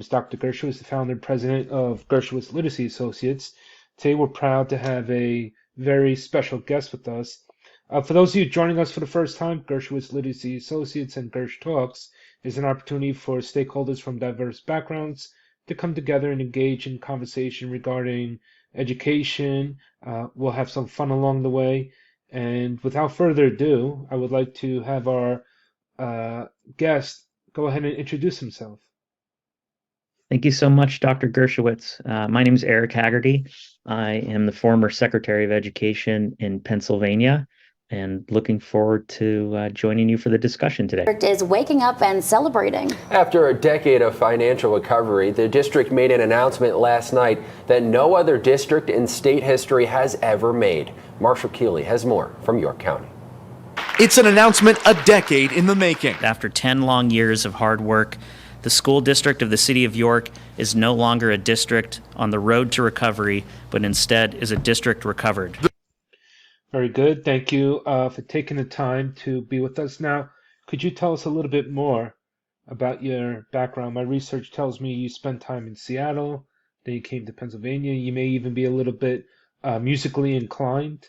is Dr. Gershowitz, the founder and president of Gershowitz Literacy Associates. Today, we're proud to have a very special guest with us. For those of you joining us for the first time, Gershowitz Literacy Associates and Gersh Talks is an opportunity for stakeholders from diverse backgrounds to come together and engage in conversation regarding education. We'll have some fun along the way. And without further ado, I would like to have our uh, guest go ahead and introduce himself. Thank you so much, Dr. Gershowitz. My name is Eric Hagarty. I am the former Secretary of Education in Pennsylvania and looking forward to joining you for the discussion today. Is waking up and celebrating. After a decade of financial recovery, the district made an announcement last night that no other district in state history has ever made. Marshall Keeley has more from York County. It's an announcement a decade in the making. After 10 long years of hard work, the school district of the city of York is no longer a district on the road to recovery, but instead is a district recovered. Very good. Thank you for taking the time to be with us. Now, could you tell us a little bit more about your background? My research tells me you spent time in Seattle, then you came to Pennsylvania. You may even be a little bit musically inclined.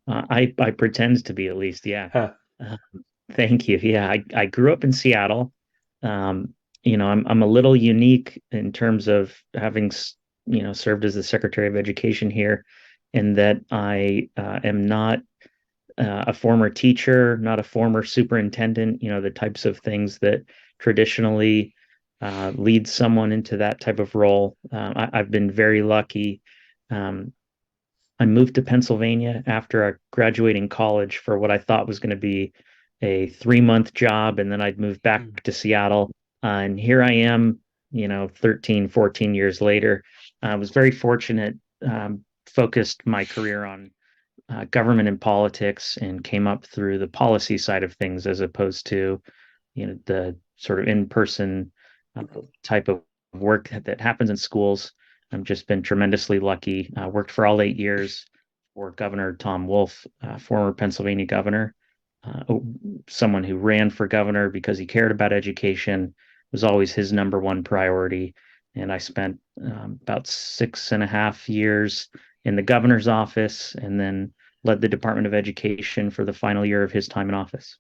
I pretend to be, at least, yeah. Huh. Uh, Thank you. Yeah, I grew up in Seattle. I'm a little unique in terms of having served as the Secretary of Education here, in that I am not a former teacher, not a former superintendent. The types of things that traditionally lead someone into that type of role. I've been very lucky. Um, I moved to Pennsylvania after graduating college for what I thought was going to be a 3-month job, and then I'd move back to Seattle. And here I am, 13, 14 years later. I was very fortunate, focused my career on government and politics, and came up through the policy side of things as opposed to, the sort of in-person type of work that happens in schools. I've just been tremendously lucky. Worked for all 8 years for Governor Tom Wolf, former Pennsylvania governor, someone who ran for governor because he cared about education. It was always his number one priority. And I spent about 6.5 years in the governor's office, and then led the Department of Education for the final year of his time in office.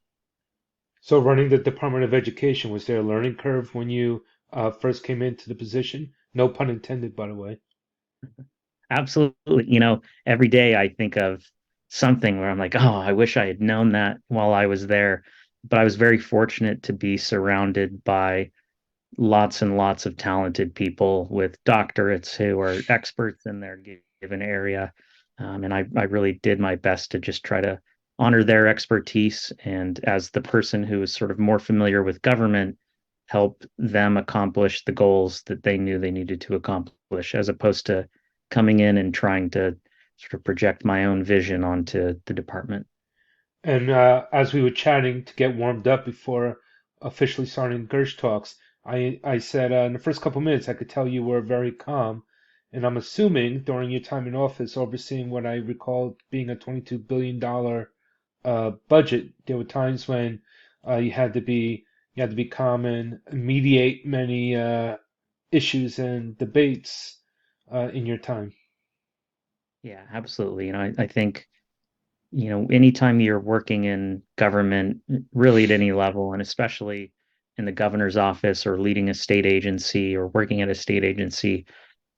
So, running the Department of Education, was there a learning curve when you first came into the position? No pun intended, by the way. Absolutely. Every day I think of something where I'm like, oh, I wish I had known that while I was there. But I was very fortunate to be surrounded by lots and lots of talented people with doctorates who are experts in their given area. And I really did my best to just try to honor their expertise. And as the person who is sort of more familiar with government, help them accomplish the goals that they knew they needed to accomplish, as opposed to coming in and trying to sort of project my own vision onto the department. And as we were chatting to get warmed up before officially starting Gersh Talks, I said in the first couple minutes I could tell you were very calm. And I'm assuming during your time in office, overseeing what I recall being a $22 billion budget, there were times when you had to be calm and mediate many issues and debates in your time. Yeah, absolutely. I think, anytime you're working in government, really at any level, and especially in the governor's office or leading a state agency or working at a state agency,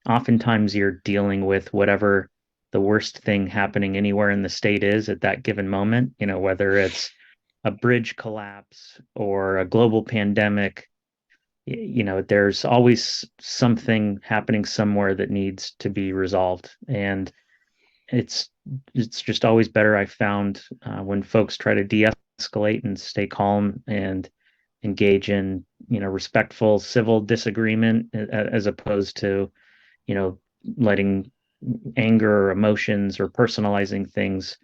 oftentimes you're dealing with whatever the worst thing happening anywhere in the state is at that given moment, whether it's a bridge collapse or a global pandemic. There's always something happening somewhere that needs to be resolved. And it's it's just always better, I found, when folks try to de-escalate and stay calm and engage in, respectful civil disagreement, as opposed to, you know, letting anger or emotions or personalizing things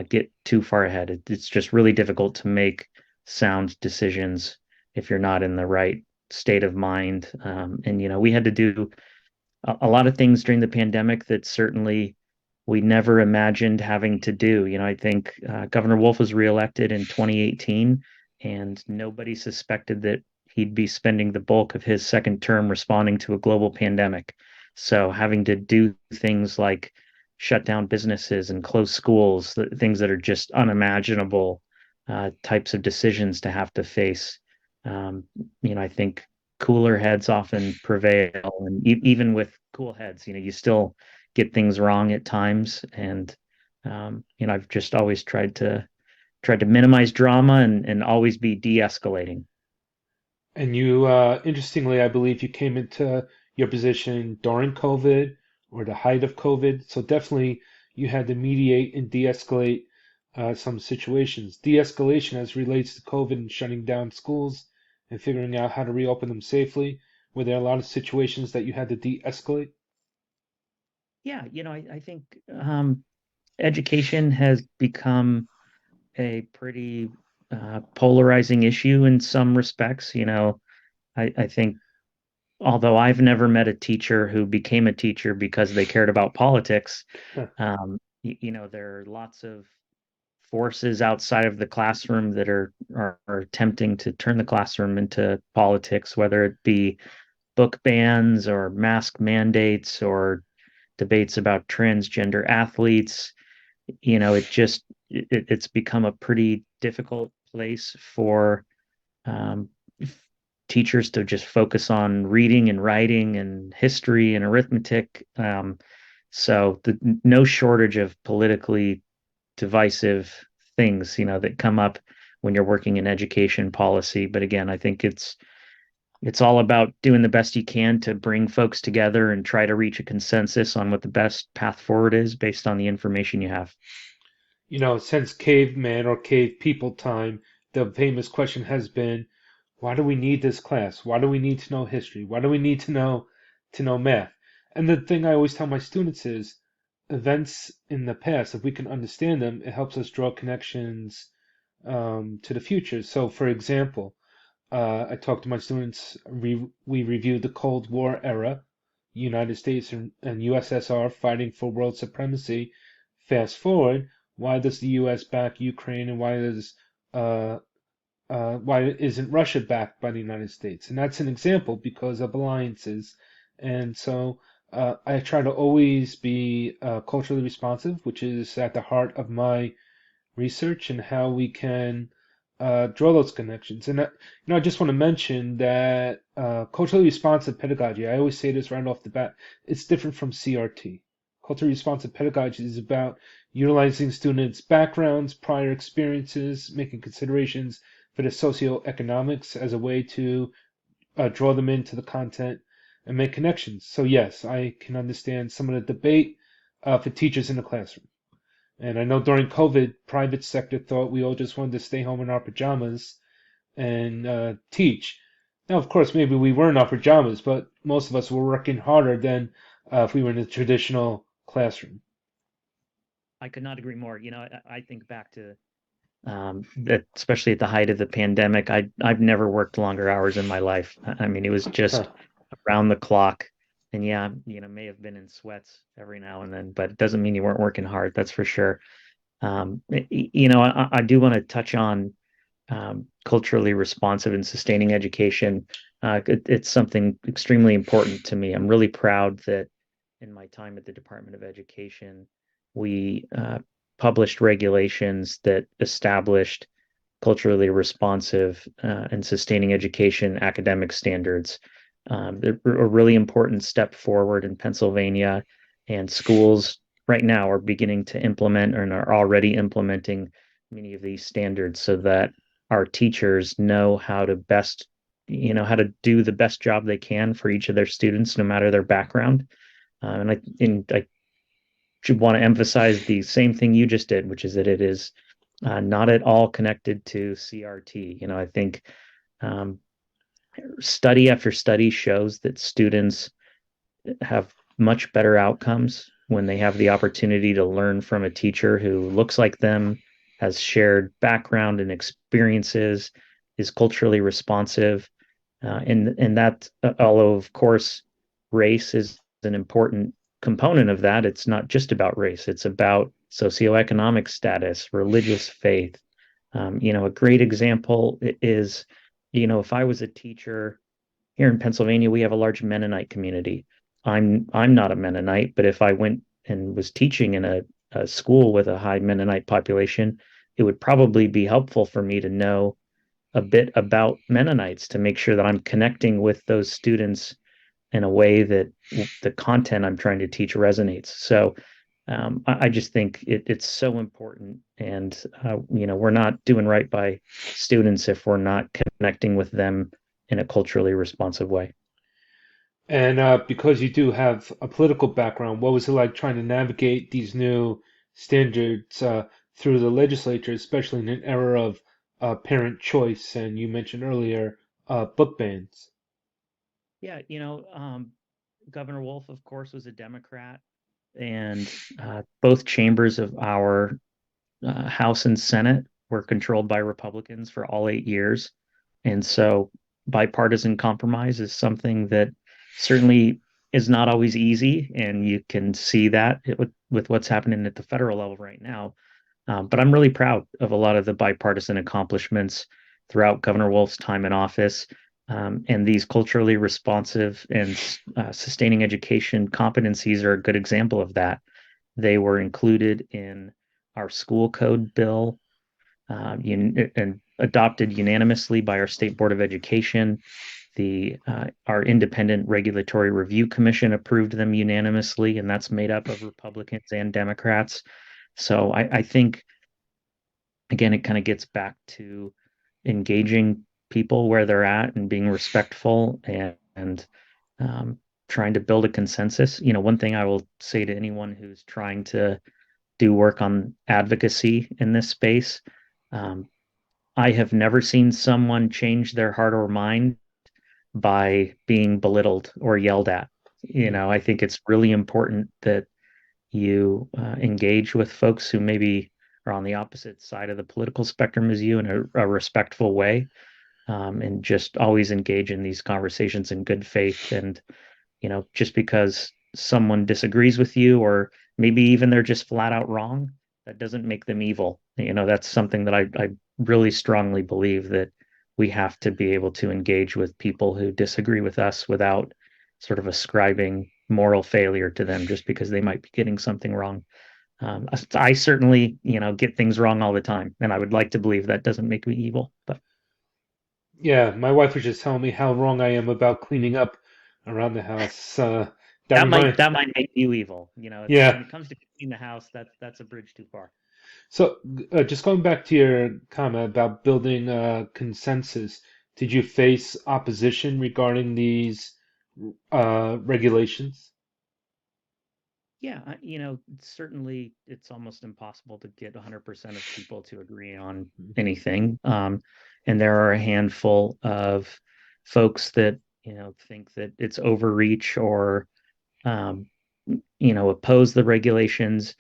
get too far ahead. It's just really difficult to make sound decisions if you're not in the right state of mind. And we had to do a lot of things during the pandemic that certainly we never imagined having to do. I think Governor Wolf was reelected in 2018, and nobody suspected that he'd be spending the bulk of his second term responding to a global pandemic. So having to do things like shut down businesses and close schools, things that are just unimaginable types of decisions to have to face. Um, I think cooler heads often prevail, and even with cool heads, you still get things wrong at times. And I've just always tried to minimize drama and always be de-escalating. And you, interestingly, I believe you came into your position during COVID or the height of COVID. So definitely you had to mediate and de-escalate some situations. De-escalation as relates to COVID and shutting down schools and figuring out how to reopen them safely. Were there a lot of situations that you had to de-escalate? Yeah, I think education has become a pretty polarizing issue in some respects. I think although I've never met a teacher who became a teacher because they cared about politics, there are lots of forces outside of the classroom that are attempting to turn the classroom into politics, whether it be book bans or mask mandates or debates about transgender athletes. It's become a pretty difficult place for um, teachers to just focus on reading and writing and history and arithmetic. So no shortage of politically divisive things, that come up when you're working in education policy. But again, I think it's all about doing the best you can to bring folks together and try to reach a consensus on what the best path forward is based on the information you have. Since caveman or cave people time, the famous question has been, why do we need this class? Why do we need to know history? Why do we need to know math? And the thing I always tell my students is events in the past, if we can understand them, it helps us draw connections to the future. So, for example, I talked to my students, we reviewed the Cold War era, United States and USSR fighting for world supremacy. Fast forward, why does the US back Ukraine and why isn't Russia backed by the United States? And that's an example because of alliances. And so I try to always be culturally responsive, which is at the heart of my research and how we can draw those connections. And I just want to mention that culturally responsive pedagogy, I always say this right off the bat, it's different from CRT. Culturally responsive pedagogy is about utilizing students' backgrounds, prior experiences, making considerations for the socioeconomics as a way to draw them into the content and make connections. So yes, I can understand some of the debate for teachers in the classroom. And I know during COVID, private sector thought we all just wanted to stay home in our pajamas and teach. Now, of course, maybe we were in our pajamas, but most of us were working harder than if we were in a traditional classroom. I could not agree more. I think back to that, especially at the height of the pandemic. I've never worked longer hours in my life. I mean, it was just Huh. around the clock. And yeah, may have been in sweats every now and then, but it doesn't mean you weren't working hard. That's for sure. I do want to touch on culturally responsive and sustaining education. It's something extremely important to me. I'm really proud that in my time at the Department of Education, we published regulations that established culturally responsive and sustaining education academic standards. They're a really important step forward in Pennsylvania, and schools right now are beginning to implement and are already implementing many of these standards so that our teachers know how to do the best job they can for each of their students, no matter their background. And I should want to emphasize the same thing you just did, which is that it is not at all connected to CRT. I think um, study after study shows that students have much better outcomes when they have the opportunity to learn from a teacher who looks like them, has shared background and experiences, is culturally responsive, and that, although of course race is an important component of that, it's not just about race. It's about socioeconomic status, religious faith. A great example is if I was a teacher here in Pennsylvania, we have a large Mennonite community. I'm not a Mennonite, but if I went and was teaching in a school with a high Mennonite population, it would probably be helpful for me to know a bit about Mennonites to make sure that I'm connecting with those students in a way that the content I'm trying to teach resonates. So I just think it's so important, and we're not doing right by students if we're not connecting with them in a culturally responsive way. And because you do have a political background, what was it like trying to navigate these new standards through the legislature, especially in an era of parent choice? And you mentioned earlier book bans. Yeah, Governor Wolf, of course, was a Democrat, and both chambers of our House and Senate were controlled by Republicans for all 8 years. And so bipartisan compromise is something that certainly is not always easy. And you can see that with what's happening at the federal level right now. But I'm really proud of a lot of the bipartisan accomplishments throughout Governor Wolf's time in office. And these culturally responsive and sustaining education competencies are a good example of that. They were included in our school code bill and adopted unanimously by our State Board of Education. Our independent regulatory review commission approved them unanimously, and that's made up of Republicans and Democrats. So I think again, it kind of gets back to engaging people where they're at and being respectful and um, trying to build a consensus. One thing I will say to anyone who's trying to do work on advocacy in this space, um, I have never seen someone change their heart or mind by being belittled or yelled at. I think it's really important that you engage with folks who maybe are on the opposite side of the political spectrum as you in a respectful way, and just always engage in these conversations in good faith. And just because someone disagrees with you, or maybe even they're just flat out wrong, that doesn't make them evil. That's something that I really strongly believe, that we have to be able to engage with people who disagree with us without sort of ascribing moral failure to them just because they might be getting something wrong. I certainly, get things wrong all the time, and I would like to believe that doesn't make me evil. But Yeah, my wife was just telling me how wrong I am about cleaning up around the house. That that might remind, that might make you evil. It's when yeah. it comes to cleaning the house, that's a bridge too far. So, just going back to your comment about building consensus, did you face opposition regarding these regulations? Yeah, certainly it's almost impossible to get 100% of people to agree on anything. And there are a handful of folks that, think that it's overreach or, um, oppose the regulations.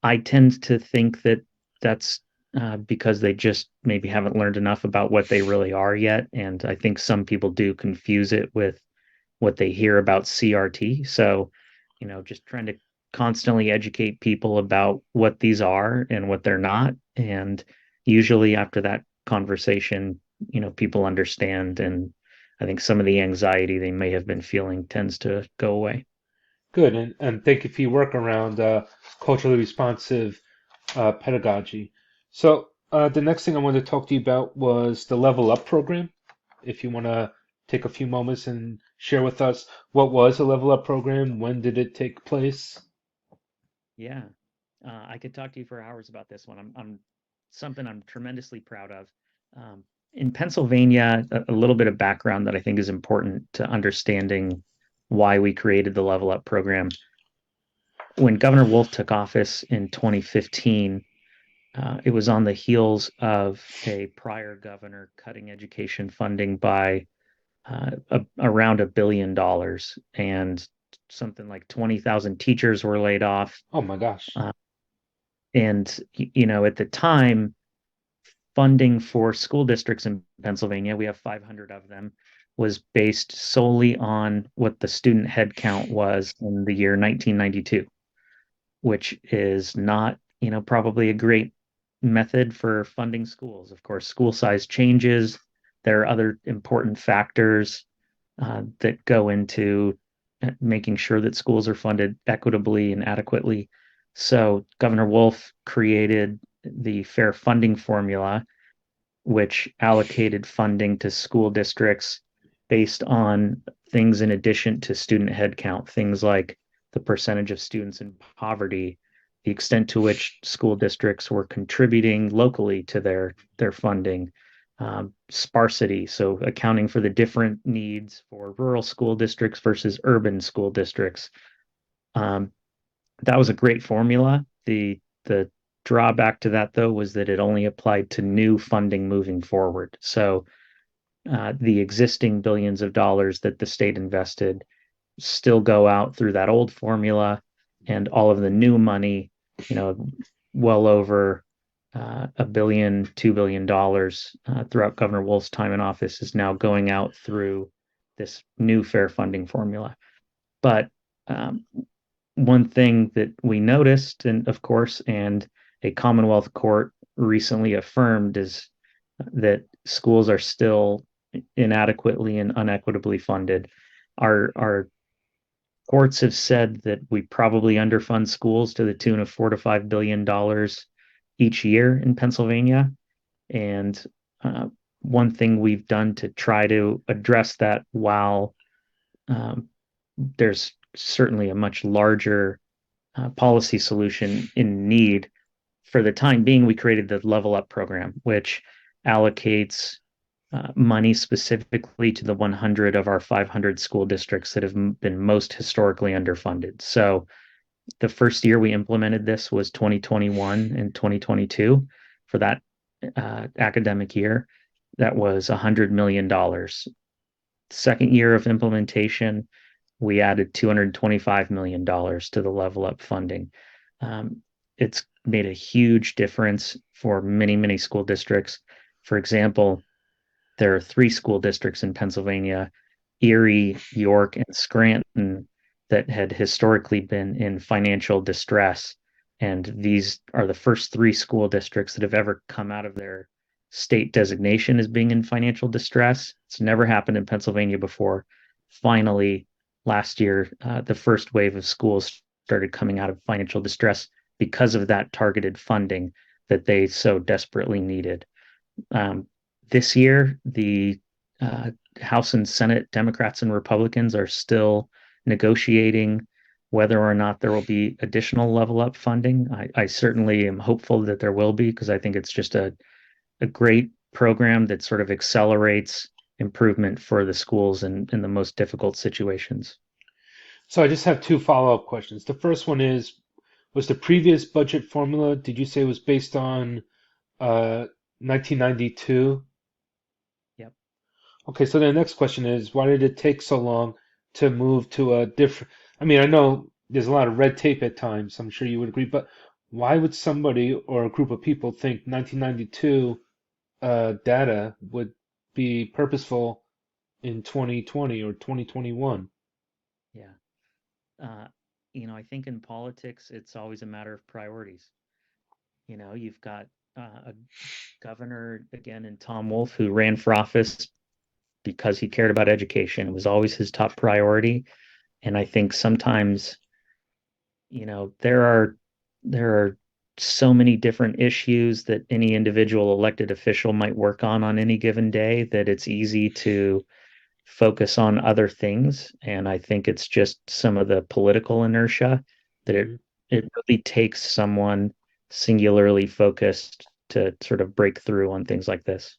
I tend to think that that's because they just maybe haven't learned enough about what they really are yet. And I think some people do confuse it with what they hear about CRT. So, just trying to constantly educate people about what these are and what they're not. And usually after that conversation, people understand. And I think some of the anxiety they may have been feeling tends to go away. Good, and thank you for your work around culturally responsive pedagogy. So, the next thing I wanted to talk to you about was the Level Up program. If you want to take a few moments and share with us what was the Level Up program, when did it take place? Yeah. I could talk to you for hours about this one. I'm something I'm tremendously proud of. Um, in Pennsylvania, a little bit of background that I think is important to understanding why we created the Level Up program. When Governor Wolf took office in 2015, it was on the heels of a prior governor cutting education funding by around $1 billion, and something like 20,000 teachers were laid off. Oh my gosh. Uh, and at the time, funding for school districts in Pennsylvania, we have 500 of them, was based solely on what the student head count was in the year 1992, which is not, probably a great method for funding schools. Of course, school size changes, there are other important factors that go into making sure that schools are funded equitably and adequately. So Governor Wolf created the fair funding formula, which allocated funding to school districts based on things in addition to student headcount, things like the percentage of students in poverty, the extent to which school districts were contributing locally to their funding, sparsity, so accounting for the different needs for rural school districts versus urban school districts. Um, that was a great formula. The drawback to that, though, was that it only applied to new funding moving forward. So the existing billions of dollars that the state invested still go out through that old formula, and all of the new money, well over $1 billion, $2 billion throughout Governor Wolf's time in office is now going out through this new fair funding formula. But um, one thing that we noticed, and of course, and a Commonwealth court recently affirmed, is that schools are still inadequately and unequitably funded. Our courts have said that we probably underfund schools to the tune of $4 to $5 billion each year in Pennsylvania. And one thing we've done to try to address that, while there's certainly a much larger policy solution in need, for the time being, we created the Level Up program, which allocates money specifically to the 100 of our 500 school districts that have been most historically underfunded. So the first year we implemented this was 2021 and 2022. For that academic year, that was $100 million. Second year of implementation, we added $225 million to the Level Up funding. It's made a huge difference for many, many school districts. For example, there are 3 school districts in Pennsylvania, Erie, York, and Scranton, that had historically been in financial distress. And these are the first 3 school districts that have ever come out of their state designation as being in financial distress. It's never happened in Pennsylvania before. Finally, last year, the first wave of schools started coming out of financial distress because of that targeted funding that they so desperately needed. This year, the House and Senate Democrats and Republicans are still negotiating whether or not there will be additional Level Up funding. I certainly am hopeful that there will be, because I think it's just a great program that sort of accelerates improvement for the schools in the most difficult situations. So I just have 2 follow-up questions. The first one is, was the previous budget formula, did you say it was based on 1992? Yep. Okay, so the next question is, why did it take so long to move to a different? I mean, I know there's a lot of red tape at times, I'm sure you would agree, but why would somebody or a group of people think 1992 data would be purposeful in 2020 or 2021? Yeah. Uh, I think in politics, it's always a matter of priorities. You've got a governor, again, in Tom Wolf, who ran for office because he cared about education. It was always his top priority. And I think sometimes, there are so many different issues that any individual elected official might work on any given day, that it's easy to focus on other things. And I think it's just some of the political inertia that it really takes someone singularly focused to sort of break through on things like this.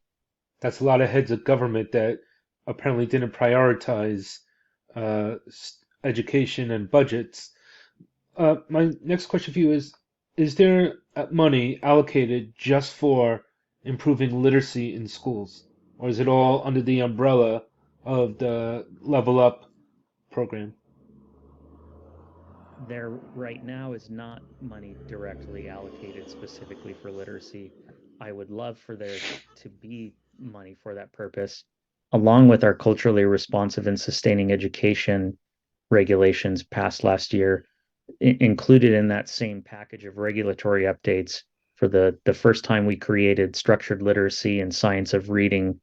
That's a lot of heads of government that apparently didn't prioritize education and budgets. My next question for you is there money allocated just for improving literacy in schools? Or is it all under the umbrella of the Level Up program? There right now is not money directly allocated specifically for literacy. I would love for there to be money for that purpose, along with our culturally responsive and sustaining education regulations passed last year. Included in that same package of regulatory updates, for the first time, we created structured literacy and science of reading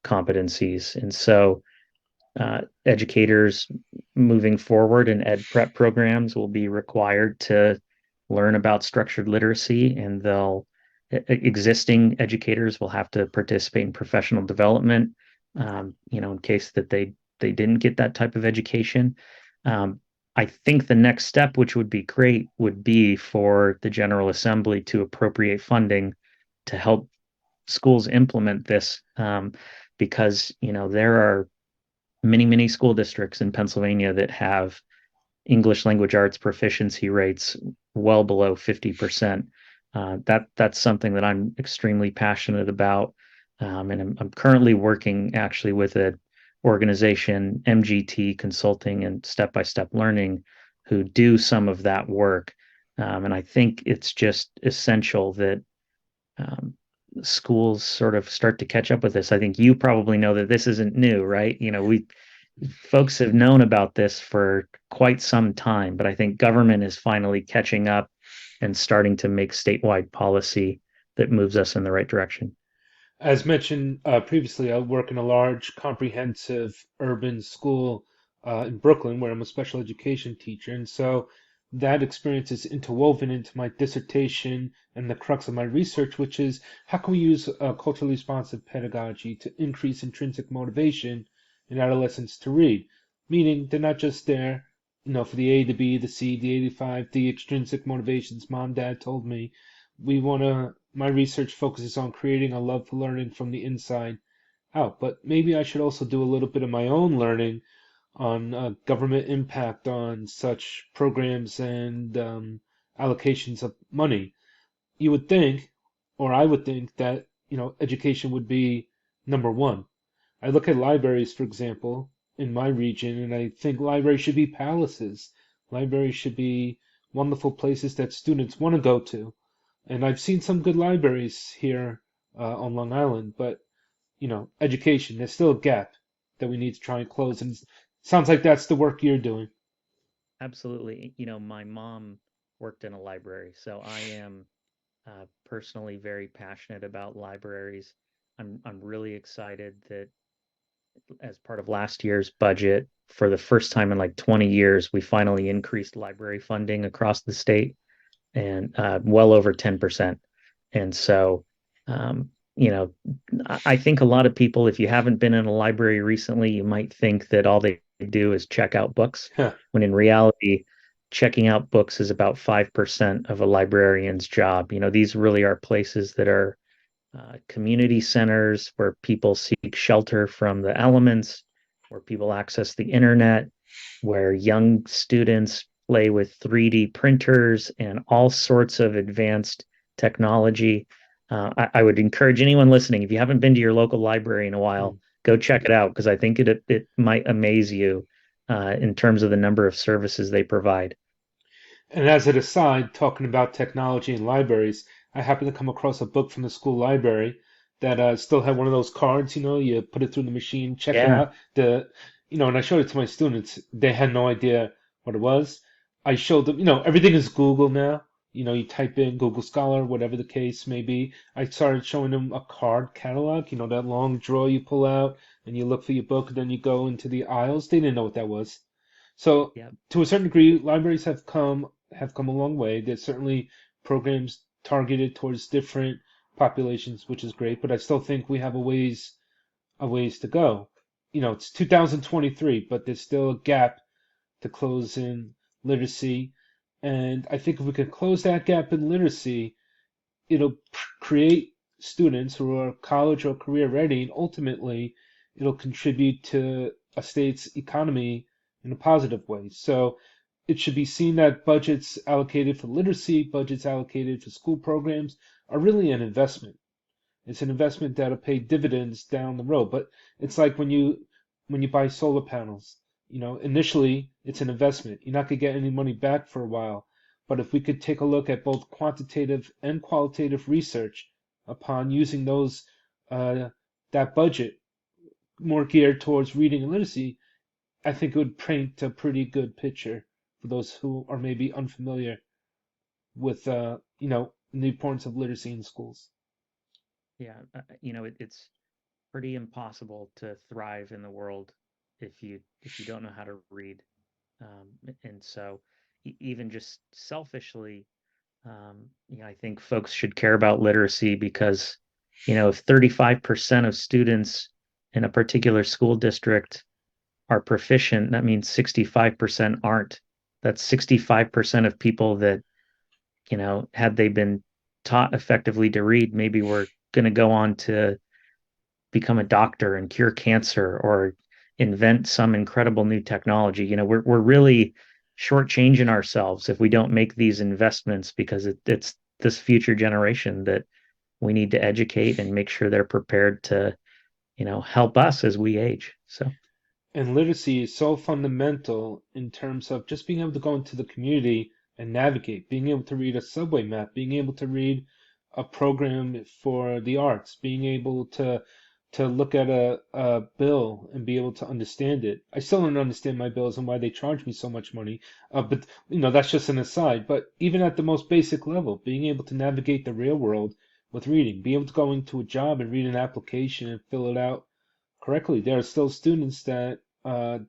competencies. And so educators moving forward in ed prep programs will be required to learn about structured literacy, and existing educators will have to participate in professional development, in case that they didn't get that type of education. Um, I think the next step, which would be great, would be for the General Assembly to appropriate funding to help schools implement this, because there are many school districts in Pennsylvania that have English language arts proficiency rates well below 50%. That's something that I'm extremely passionate about, and I'm currently working actually with an organization, MGT Consulting and Step by Step Learning, who do some of that work. And I think it's just essential that um, schools sort of start to catch up with this. I think you probably know that this isn't new, right? We folks have known about this for quite some time, but I think government is finally catching up and starting to make statewide policy that moves us in the right direction. As mentioned previously, I work in a large, comprehensive urban school in Brooklyn, where I'm a special education teacher. And so that experience is interwoven into my dissertation and the crux of my research, which is how can we use culturally responsive pedagogy to increase intrinsic motivation in adolescents to read? Meaning they're not just there, for the A, the B, the C, the 85, the extrinsic motivations mom, dad told me. My research focuses on creating a love for learning from the inside out, but maybe I should also do a little bit of my own learning on government impact on such programs and allocations of money. You would think, or I would think that, education would be number one. I look at libraries, for example, in my region, and I think libraries should be palaces. Libraries should be wonderful places that students want to go to. And I've seen some good libraries here on Long Island, but education, there's still a gap that we need to try and close. And it sounds like that's the work you're doing. Absolutely. My mom worked in a library, so I am personally very passionate about libraries. I'm really excited that as part of last year's budget, for the first time in like 20 years, we finally increased library funding across the state, and well over 10%. And so, um, you know, I think a lot of people, if you haven't been in a library recently, you might think that all they do is check out books, Huh. when in reality, checking out books is about 5% of a librarian's job. These really are places that are community centers where people seek shelter from the elements, where people access the internet, where young students play with 3D printers and all sorts of advanced technology. I would encourage anyone listening, if you haven't been to your local library in a while, go check it out, because I think it might amaze you in terms of the number of services they provide. And as an aside, talking about technology and libraries, I happened to come across a book from the school library that still had one of those cards, you put it through the machine, check it Yeah. out. And I showed it to my students. They had no idea what it was. I showed them, everything is Google now. You type in Google Scholar, whatever the case may be. I started showing them a card catalog, that long drawer you pull out and you look for your book, and then you go into the aisles. They didn't know what that was. So Yeah. to a certain degree, libraries have come a long way. There's certainly programs targeted towards different populations, which is great, but I still think we have a ways to go. It's 2023, but there's still a gap to close in literacy. And I think if we can close that gap in literacy, it'll create students who are college or career ready, and ultimately it'll contribute to a state's economy in a positive way. So it should be seen that budgets allocated for literacy, budgets allocated for school programs are really an investment. It's an investment that'll pay dividends down the road. But it's like when you buy solar panels. Initially it's an investment. You're not gonna get any money back for a while. But if we could take a look at both quantitative and qualitative research upon using that budget more geared towards reading and literacy, I think it would paint a pretty good picture for those who are maybe unfamiliar with the importance of literacy in schools. Yeah, it's pretty impossible to thrive in the world if you don't know how to read. And so, even just selfishly, I think folks should care about literacy because, if 35% of students in a particular school district are proficient, that means 65% aren't. That's 65% of people that, had they been taught effectively to read, maybe we're going to go on to become a doctor and cure cancer or invent some incredible new technology. We're really shortchanging ourselves if we don't make these investments because it's this future generation that we need to educate and make sure they're prepared to, help us as we age. So And literacy is so fundamental in terms of just being able to go into the community and navigate, being able to read a subway map, being able to read a program for the arts, being able to look at a bill and be able to understand it. I still don't understand my bills and why they charge me so much money. But that's just an aside. But even at the most basic level, being able to navigate the real world with reading, be able to go into a job and read an application and fill it out correctly. There are still students that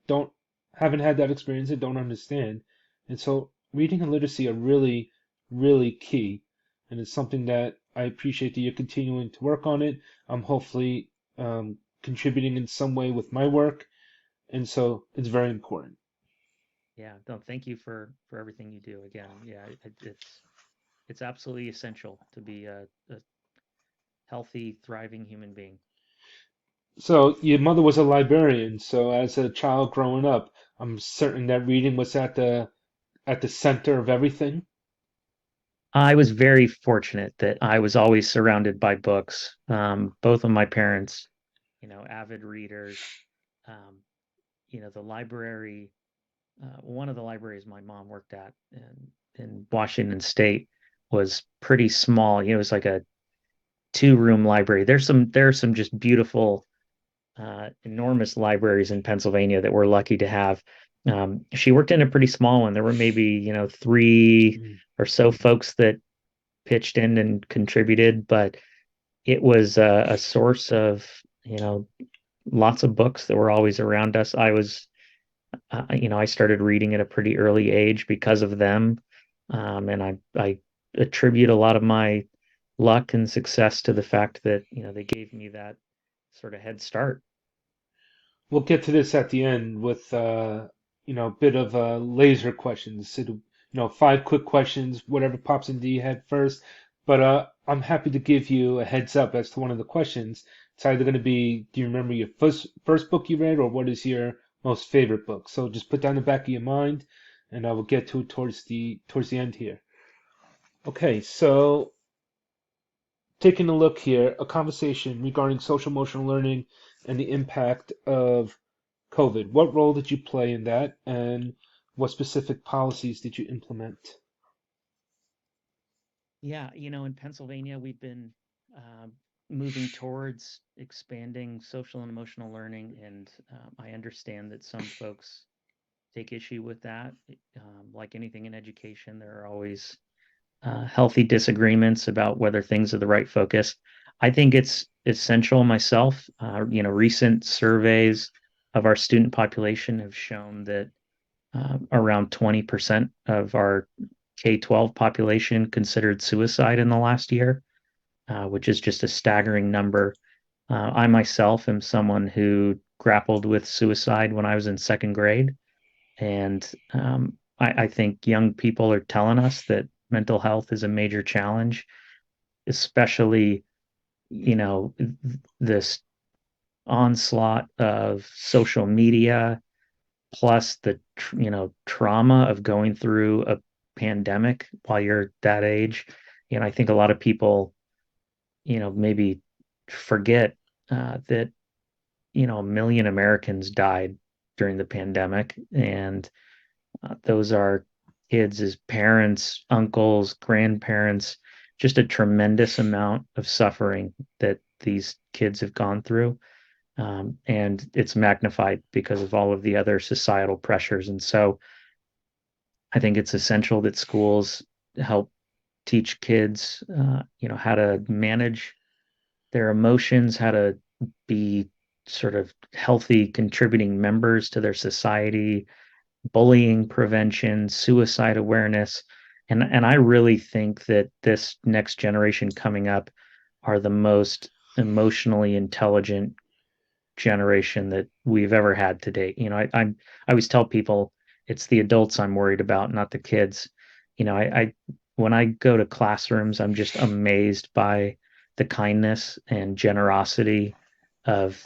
don't haven't had that experience and don't understand, and so reading and literacy are really, really key, and it's something that I appreciate that you're continuing to work on it. I'm hopefully contributing in some way with my work, and so it's very important. yeah, no, thank you for everything you do. Again, yeah, it's absolutely essential to be a healthy, thriving human being. So your mother was a librarian, so as a child growing up, I'm certain that reading was at the center of everything. I was very fortunate that I was always surrounded by books. Both of my parents, avid readers. Um, the library, one of the libraries my mom worked at in Washington State was pretty small. It was like a two-room library. There are some just beautiful, enormous libraries in Pennsylvania that we're lucky to have. She worked in a pretty small one. There were maybe, three Mm. or so folks that pitched in and contributed, but it was a source of, lots of books that were always around us. I started reading at a pretty early age because of them. And I attribute a lot of my luck and success to the fact that, they gave me that sort of head start. We'll get to this at the end with a bit of laser questions. So, five quick questions, whatever pops into your head first. But I'm happy to give you a heads up as to one of the questions. It's either going to be, do you remember your first book you read, or what is your most favorite book? So just put that in the back of your mind, and I will get to it towards the end here. Okay, so taking a look here, a conversation regarding social emotional learning and the impact of COVID. What role did you play in that, and what specific policies did you implement? Yeah, in Pennsylvania, we've been uh, moving towards expanding social and emotional learning, and I understand that some folks take issue with that. Like anything in education, there are always healthy disagreements about whether things are the right focus. I think it's essential myself. Recent surveys of our student population have shown that around 20% of our K-12 population considered suicide in the last year, which is just a staggering number. I myself am someone who grappled with suicide when I was in second grade, and I think young people are telling us that mental health is a major challenge, especially, this onslaught of social media plus the trauma of going through a pandemic while you're that age. I think a lot of people, maybe forget that 1 million Americans died during the pandemic, and those are kids as parents, uncles, grandparents, just a tremendous amount of suffering that these kids have gone through. And it's magnified because of all of the other societal pressures. And so I think it's essential that schools help teach kids, how to manage their emotions, how to be sort of healthy, contributing members to their society, bullying prevention, suicide awareness. And I really think that this next generation coming up are the most emotionally intelligent generation that we've ever had to date. I always tell people it's the adults I'm worried about, not the kids. I when I go to classrooms, I'm just amazed by the kindness and generosity of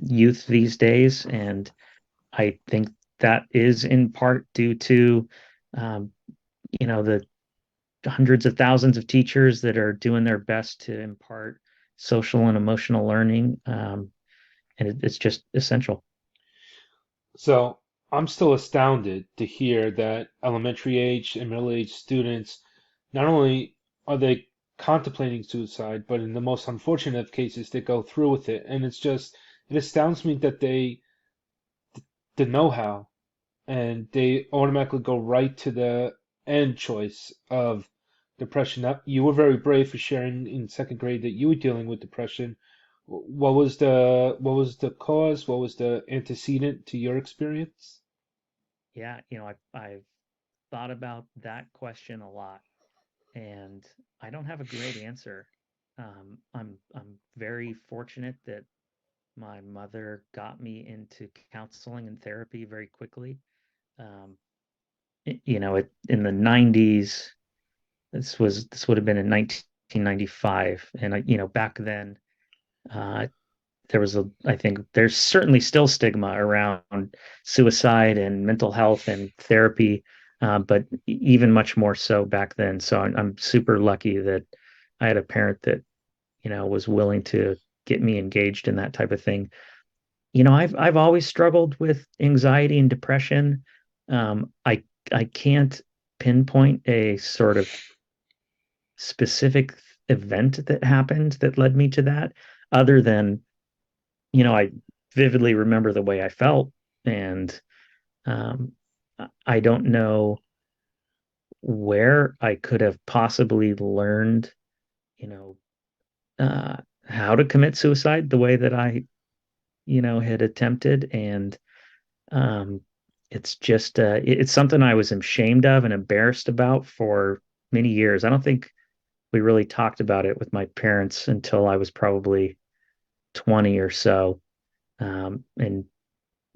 youth these days, and I think that is in part due to um, the hundreds of thousands of teachers that are doing their best to impart social and emotional learning. And it's just essential. So I'm still astounded to hear that elementary age and middle age students, not only are they contemplating suicide, but in the most unfortunate of cases, they go through with it. And it astounds me that the know-how and they automatically go right to the end choice of depression. Now, you were very brave for sharing in second grade that you were dealing with depression. What was the cause? What was the antecedent to your experience? Yeah, I've thought about that question a lot, and I don't have a great answer. I'm very fortunate that my mother got me into counseling and therapy very quickly. Um, in the 90s, this would have been in 1995, and back then, uh, I think there's certainly still stigma around suicide and mental health and therapy, but even much more so back then. So I'm super lucky that I had a parent that, was willing to get me engaged in that type of thing. I've always struggled with anxiety and depression. I can't pinpoint a sort of specific event that happened that led me to that, other than I vividly remember the way I felt, and um, I don't know where I could have possibly learned, you know, uh, how to commit suicide the way that I, had attempted, and um, it's just it's something I was ashamed of and embarrassed about for many years. I don't think we really talked about it with my parents until I was probably 20 or so. And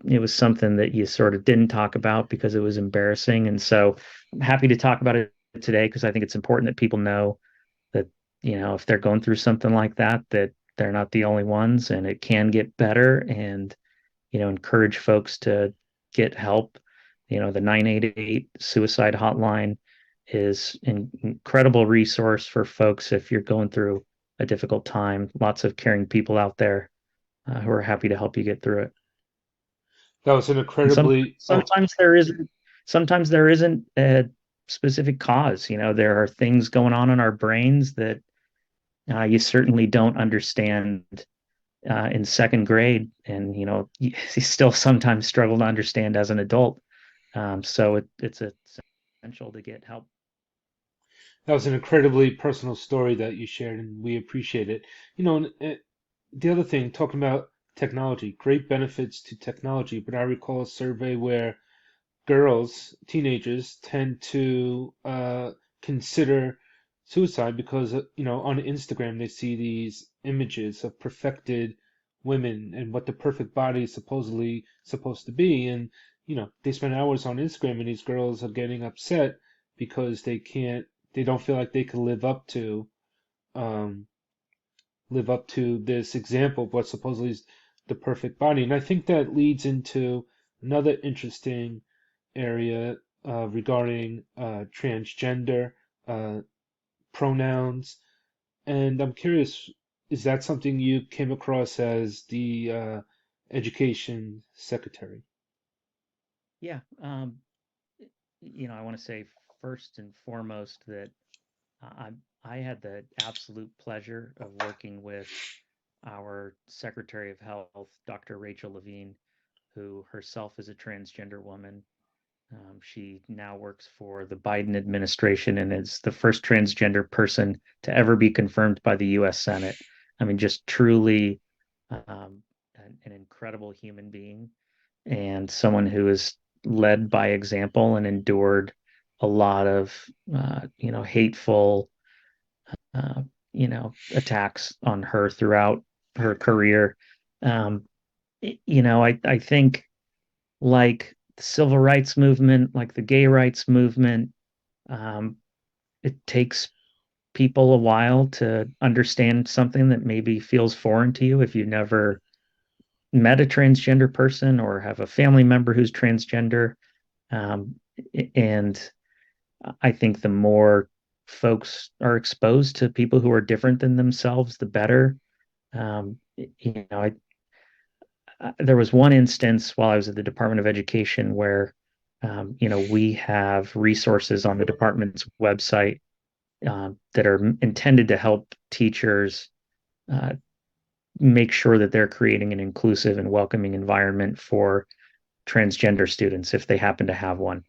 it was something that you sort of didn't talk about because it was embarrassing. And so I'm happy to talk about it today because I think it's important that people know that, if they're going through something like that, that they're not the only ones and it can get better, and, encourage folks to get help. The 988 suicide hotline is an incredible resource for folks if you're going through a difficult time. Lots of caring people out there who are happy to help you get through it. That was an And incredibly oh, sometimes there isn't a specific cause. There are things going on in our brains that you certainly don't understand in second grade, and you still sometimes struggle to understand as an adult. So it's essential to get help. that was an incredibly personal story that you shared, and we appreciate it. The other thing, talking about technology, great benefits to technology, but I recall a survey where girls, teenagers, tend to consider suicide because on Instagram they see these images of perfected women and what the perfect body is supposedly supposed to be, and they spend hours on Instagram, and these girls are getting upset because they don't feel like they can um, live up to this example of what supposedly is the perfect body, and I think that leads into another interesting area regarding transgender uh, pronouns. And I'm curious, is that something you came across as the education secretary? Yeah. I want to say first and foremost that I I had the absolute pleasure of working with our Secretary of Health, Dr. Rachel Levine, who herself is a transgender woman. She now works for the Biden administration and is the first transgender person to ever be confirmed by the U.S. Senate. I mean, just truly an incredible human being and someone who is led by example and endured a lot of hateful attacks on her throughout her career. Um, I think like the civil rights movement, like the gay rights movement, um, it takes people a while to understand something that maybe feels foreign to you if you've never met a transgender person or have a family member who's transgender. Um, and I think the more folks are exposed to people who are different than themselves, the better. Um, you know, there was one instance while I was at the Department of Education where, we have resources on the department's website that are intended to help teachers uh, make sure that they're creating an inclusive and welcoming environment for transgender students if they happen to have one.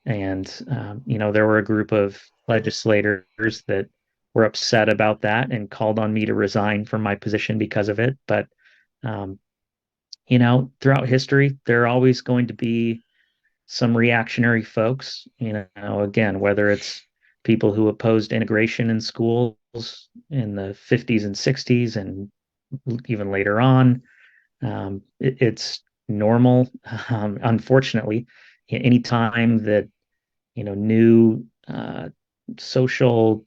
And, there were a group of legislators that were upset about that and called on me to resign from my position because of it. But, um, throughout history, there are always going to be some reactionary folks, again, whether it's people who opposed integration in schools in the 50s and 60s and even later on. It's normal. Unfortunately, anytime that new social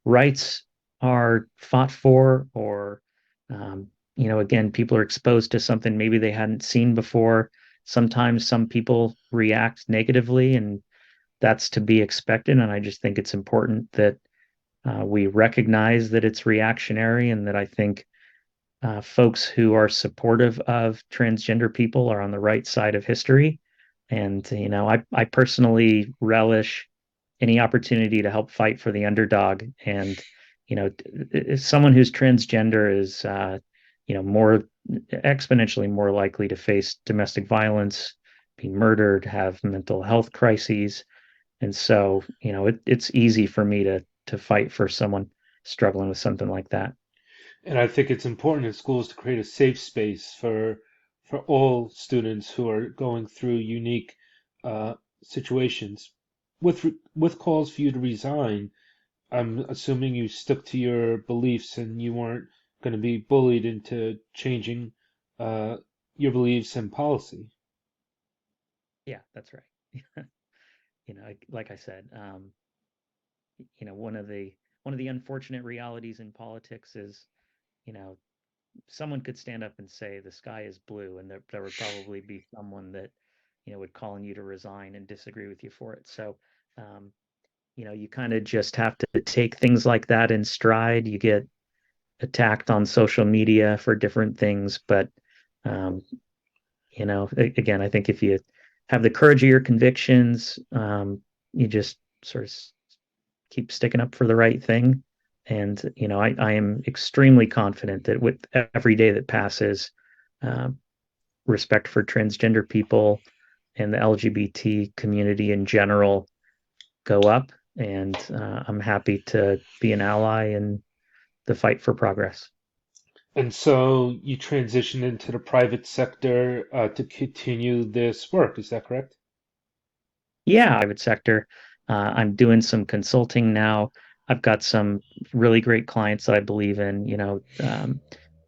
rights are fought for, or again, people are exposed to something maybe they hadn't seen before. Sometimes some people react negatively, and that's to be expected. And I just think it's important that we recognize that it's reactionary, and that I think folks who are supportive of transgender people are on the right side of history. And, I personally relish any opportunity to help fight for the underdog. And, someone who's transgender is, more exponentially more likely to face domestic violence, be murdered, have mental health crises. And so, it's easy for me to fight for someone struggling with something like that. And I think it's important in schools to create a safe space for all students who are going through unique situations. With calls for you to resign, I'm assuming you stuck to your beliefs and you weren't going to be bullied into changing uh, your beliefs and policy. Yeah, that's right. Like I said, one of the unfortunate realities in politics is, you know, someone could stand up and say the sky is blue, and there would probably be someone that, would call on you to resign and disagree with you for it. So, um, you kind of just have to take things like that in stride. You get attacked on social media for different things, but um, again, I think if you have the courage of your convictions, you just sort of keep sticking up for the right thing. And, I am extremely confident that with every day that passes, uh, respect for transgender people and the LGBT community in general go up. And I'm happy to be an ally in the fight for progress. And so you transitioned into the private sector to continue this work. Is that correct? Yeah, private sector. I'm doing some consulting now. I've got some really great clients that I believe in,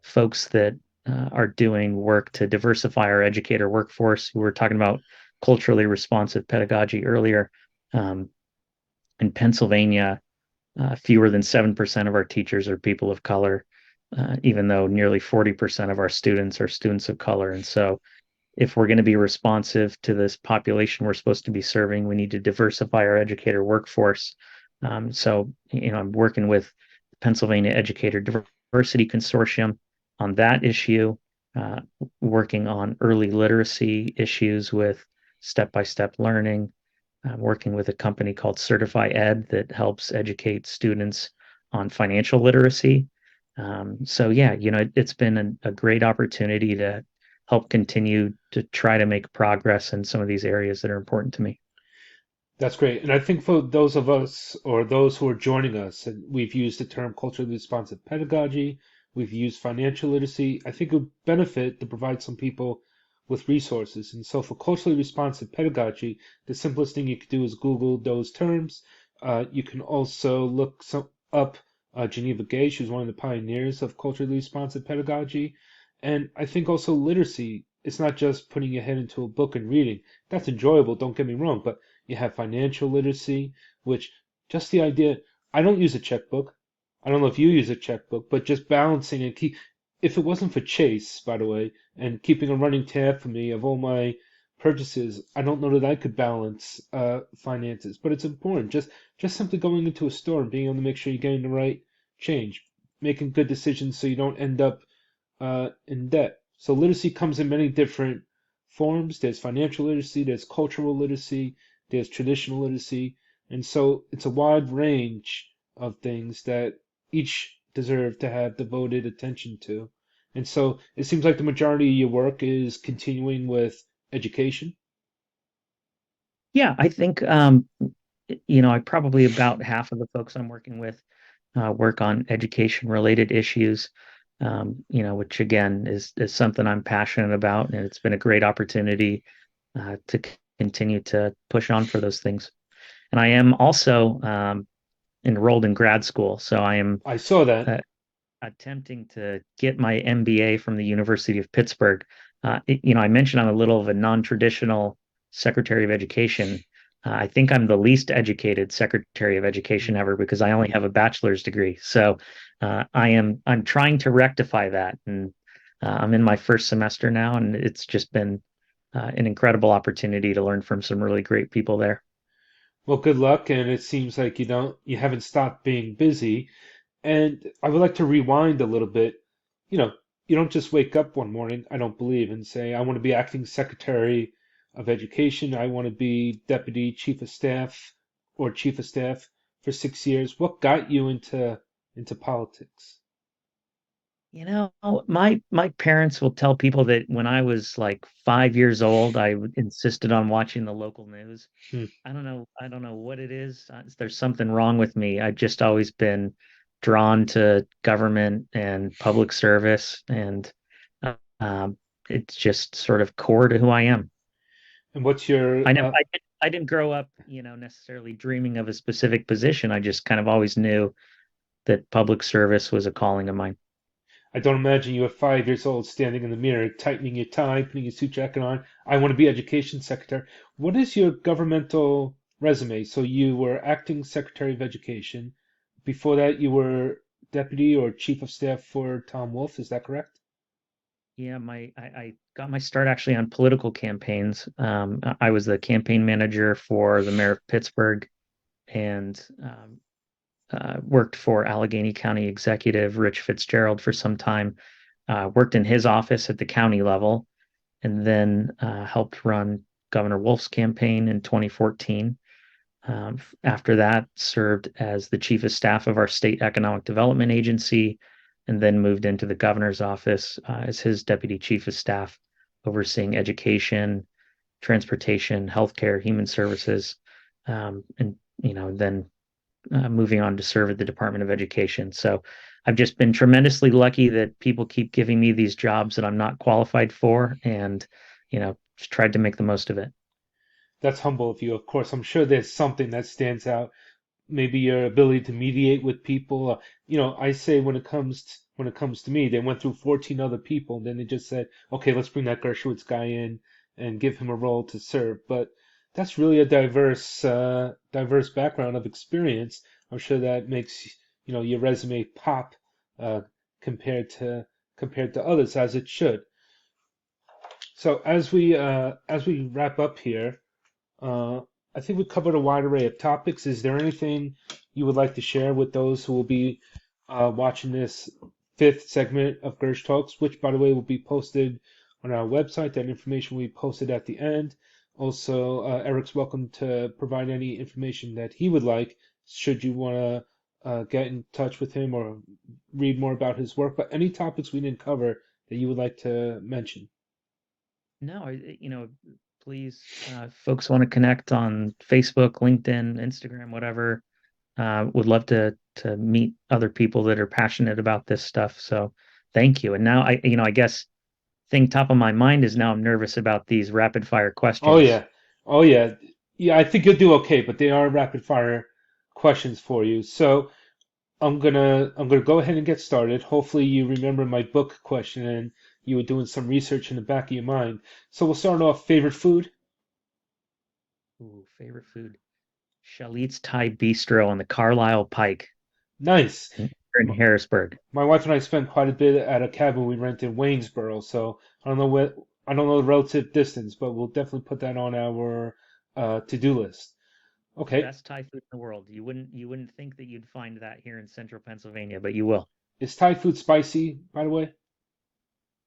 folks that are doing work to diversify our educator workforce. We were talking about culturally responsive pedagogy earlier. Um, in Pennsylvania, fewer than 7% of our teachers are people of color, even though nearly 40% of our students are students of color. And so if we're going to be responsive to this population we're supposed to be serving, we need to diversify our educator workforce. So, I'm working with the Pennsylvania Educator Diversity Consortium on that issue, uh, working on early literacy issues with step-by-step learning, working with a company called Certify Ed that helps educate students on financial literacy. So yeah, it's been a great opportunity to help continue to try to make progress in some of these areas that are important to me. That's great. And I think for those of us or those who are joining us, and we've used the term culturally responsive pedagogy, We've used financial literacy. I think it would benefit to provide some people with resources. And so for culturally responsive pedagogy, the simplest thing you could do is Google those terms. You can also look up Geneva Gay. She was one of the pioneers of culturally responsive pedagogy. And I think also literacy, it's not just putting your head into a book and reading. That's enjoyable, don't get me wrong, but you have financial literacy, which just the idea, I don't use a checkbook. I don't know if you use a checkbook, but just balancing and if it wasn't for Chase, by the way, and keeping a running tab for me of all my purchases, I don't know that I could balance finances. But it's important. Just simply going into a store and being able to make sure you're getting the right change, making good decisions so you don't end up in debt. So literacy comes in many different forms. There's financial literacy, there's cultural literacy, there's traditional literacy, and so it's a wide range of things that each deserve to have devoted attention to. And so it seems like the majority of your work is continuing with education. Yeah, I think I probably about half of the folks I'm working with work on education related issues, which again is something I'm passionate about, and it's been a great opportunity to continue to push on for those things. And I am also enrolled in grad school, so I am I saw that. uh, attempting to get my MBA from the University of Pittsburgh. I mentioned I'm a little of a non-traditional Secretary of Education. I think I'm the least educated Secretary of Education ever because I only have a bachelor's degree. So I'm trying to rectify that, and I'm in my first semester now, and it's just been an incredible opportunity to learn from some really great people there. Well, good luck, and it seems like you haven't stopped being busy. And I would like to rewind a little bit. You know, you don't just wake up one morning, I don't believe, and say, I want to be acting secretary of education. I want to be deputy chief of staff or chief of staff for 6 years. What got you into politics? My parents will tell people that when I was like 5 years old, insisted on watching the local news. Hmm. I don't know what it is. There's something wrong with me. I've just always been drawn to government and public service, and uh, um, it's just sort of core to who I am. And what's your I didn't grow up, necessarily dreaming of a specific position. I just kind of always knew that public service was a calling of mine. I don't imagine you at 5 years old standing in the mirror, tightening your tie, putting your suit jacket on. I want to be education secretary. What is your governmental resume? So you were acting secretary of education. Before that, you were deputy or chief of staff for Tom Wolfe. Is that correct? Yeah, I got my start actually on political campaigns. I was the campaign manager for the mayor of Pittsburgh, and worked for Allegheny County Executive Rich Fitzgerald for some time. Worked in his office at the county level, and then helped run Governor Wolf's campaign in 2014. After that, served as the chief of staff of our state economic development agency, and then moved into the governor's office as his deputy chief of staff, overseeing education, transportation, healthcare, human services, and then moving on to serve at the Department of Education. So I've just been tremendously lucky that people keep giving me these jobs that I'm not qualified for, and just tried to make the most of it. That's humble of you. Of course, I'm sure there's something that stands out. Maybe your ability to mediate with people. I say when it comes to me, they went through 14 other people, and then they just said, okay, let's bring that Gershowitz guy in and give him a role to serve. But that's really a diverse background of experience. I'm sure that makes your resume pop uh, compared to others, as it should. So as we wrap up here. Uh, I think we covered a wide array of topics. Is there anything you would like to share with those who will be watching this fifth segment of Gersh Talks, which, by the way, will be posted on our website? That information will be posted at the end. Also, Eric's welcome to provide any information that he would like, should you want to get in touch with him or read more about his work. But any topics we didn't cover that you would like to mention? No, please, folks want to connect on Facebook, LinkedIn, Instagram, whatever. Would love to meet other people that are passionate about this stuff. So thank you. And now I guess thing top of my mind is now I'm nervous about these rapid fire Oh questions. yeah, oh yeah, yeah. I think you'll do okay, but they are rapid fire questions for you. So I'm gonna go ahead and get started. Hopefully you remember my book question and you were doing some research in the back of your mind. So we'll start off favorite food. Ooh, favorite food. Shalit's Thai Bistro on the Carlisle Pike Nice. in Harrisburg. My wife and I spent quite a bit at a cabin we rented in Waynesboro, so I don't know the relative distance, but we'll definitely put that on our to-do list. Okay. Best Thai food in the world. You wouldn't think that you'd find that here in central Pennsylvania, but you will. Is Thai food spicy, by the way?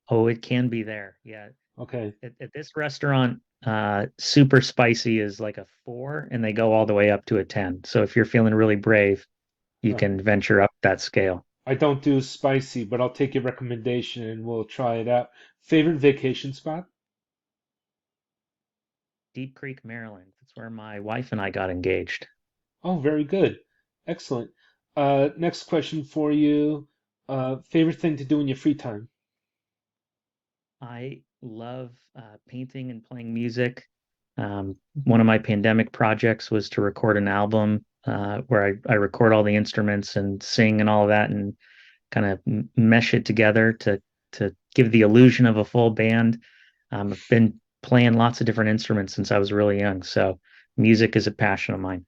Oh, it can be there. Yeah. Okay. At this restaurant, super spicy is like a 4, and they go all the way up to a 10. So if you're feeling really brave, you Huh. can venture up that scale. I don't do spicy, but I'll take your recommendation and we'll try it out. Favorite vacation spot? Deep Creek, Maryland. That's where my wife and I got engaged. Oh, very good. Excellent. Next question for you. Favorite thing to do in your free time? I love painting and playing music. One of my pandemic projects was to record an album where I record all the instruments and sing and all of that and kind of mesh it together to give the illusion of a full band. I've been playing lots of different instruments since I was really young, so music is a passion of mine.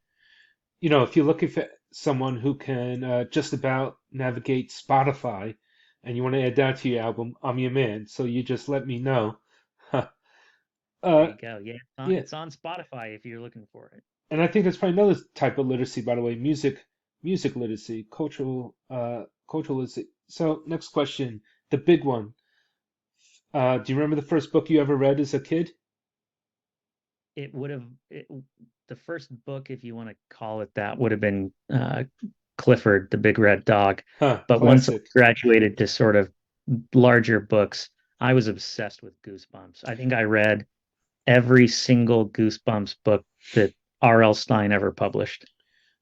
You know, if you're looking for someone who can just about navigate Spotify and you want to add that to your album, I'm your man. So you just let me know. There uh, you go. Yeah, yeah, it's on Spotify if you're looking for it. and I think that's probably another type of literacy, by the way, music literacy, cultural literacy. So next question, the big one. Do you remember the first book you ever read as a kid? It would have it, the first book, if you want to call it that, would have been Clifford, the Big Red Dog. Huh, But once I classic. graduated to sort of larger books, I was obsessed with Goosebumps. I think I read every single Goosebumps book that R.L. Stein ever published.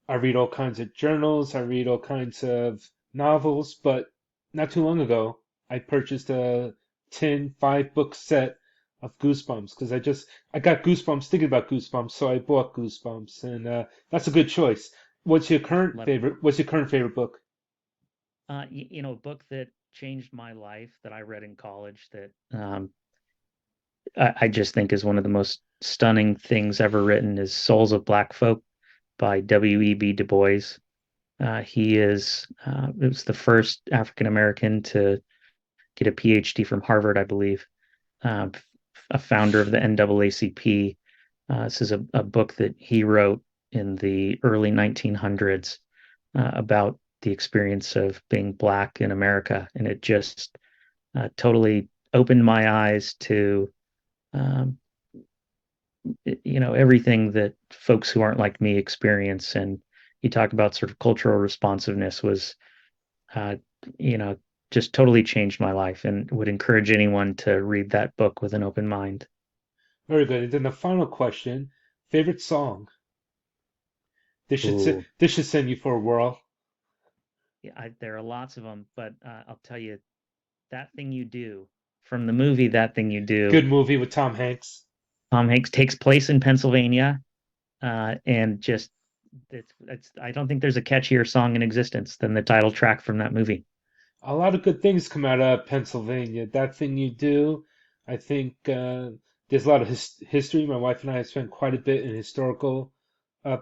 I read all kinds of journals, I read all kinds of novels, but not too long ago, I purchased a tin 5 book set of Goosebumps because I got Goosebumps thinking about Goosebumps, so I bought Goosebumps, and that's a good choice. Love it. What's your current favorite book? A book that changed my life that I read in college that I just think is one of the most stunning things ever written is Souls of Black Folk by W.E.B. Du Bois. It was the first African American to get a PhD from Harvard, I believe, uh, a founder of the NAACP. This is a book that he wrote in the early 1900s about the experience of being Black in America. And it just totally opened my eyes to, um, everything that folks who aren't like me experience. And he talked about sort of cultural responsiveness was uh, you know, just totally changed my life and would encourage anyone to read that book with an open mind. Very good. And then the final question, favorite song. Ooh, This should send you for a whirl. yeah, there are lots of them, but I'll tell you, That Thing You Do from the movie That Thing You Do, Good movie with Tom Hanks. Tom Hanks takes place in Pennsylvania, and just I don't think there's a catchier song in existence than the title track from that movie. A lot of good things come out of Pennsylvania. That thing you do, I think there's a lot of history. My wife and I have spent quite a bit in historical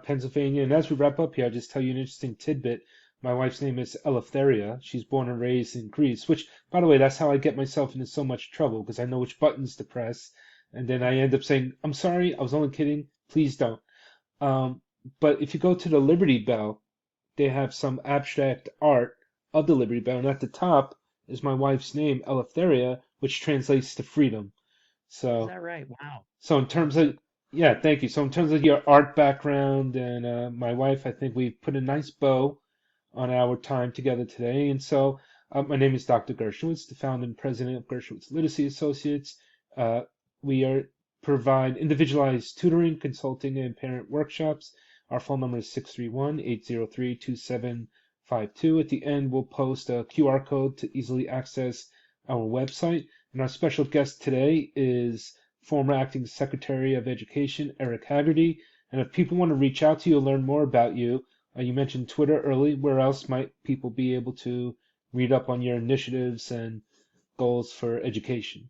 Pennsylvania. And as we wrap up here, I'll just tell you an interesting tidbit. My wife's name is Eleftheria. She's born and raised in Greece, which, by the way, that's how I get myself into so much trouble because I know which buttons to press. And then I end up saying, I'm sorry, I was only kidding. Please don't. Um, but if you go to the Liberty Bell, they have some abstract art of the Liberty Bell, and at the top is my wife's name, Eleftheria, which translates to freedom. Is So, that right? Wow. so in terms of, yeah, thank you. So in terms of your art background and my wife, I think we put a nice bow on our time together today. And so, my name is Dr. Gershowitz, the founder and president of Gershowitz Literacy Associates. Uh, we provide individualized tutoring, consulting, and parent workshops. Our phone number is 631-803-2752. At the end, we'll post a QR code to easily access our website. And our special guest today is former Acting Secretary of Education, Eric Hagarty. And if people want to reach out to you or learn more about you, you mentioned Twitter early. Where else might people be able to read up on your initiatives and goals for education?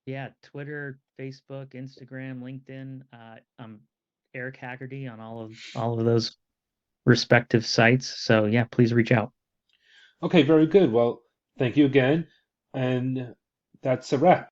Yeah, Twitter, Facebook, Instagram, LinkedIn. I'm Eric Hagerty on all of those respective sites. So yeah, please reach out. Okay, very good. Well, thank you again. And that's a wrap.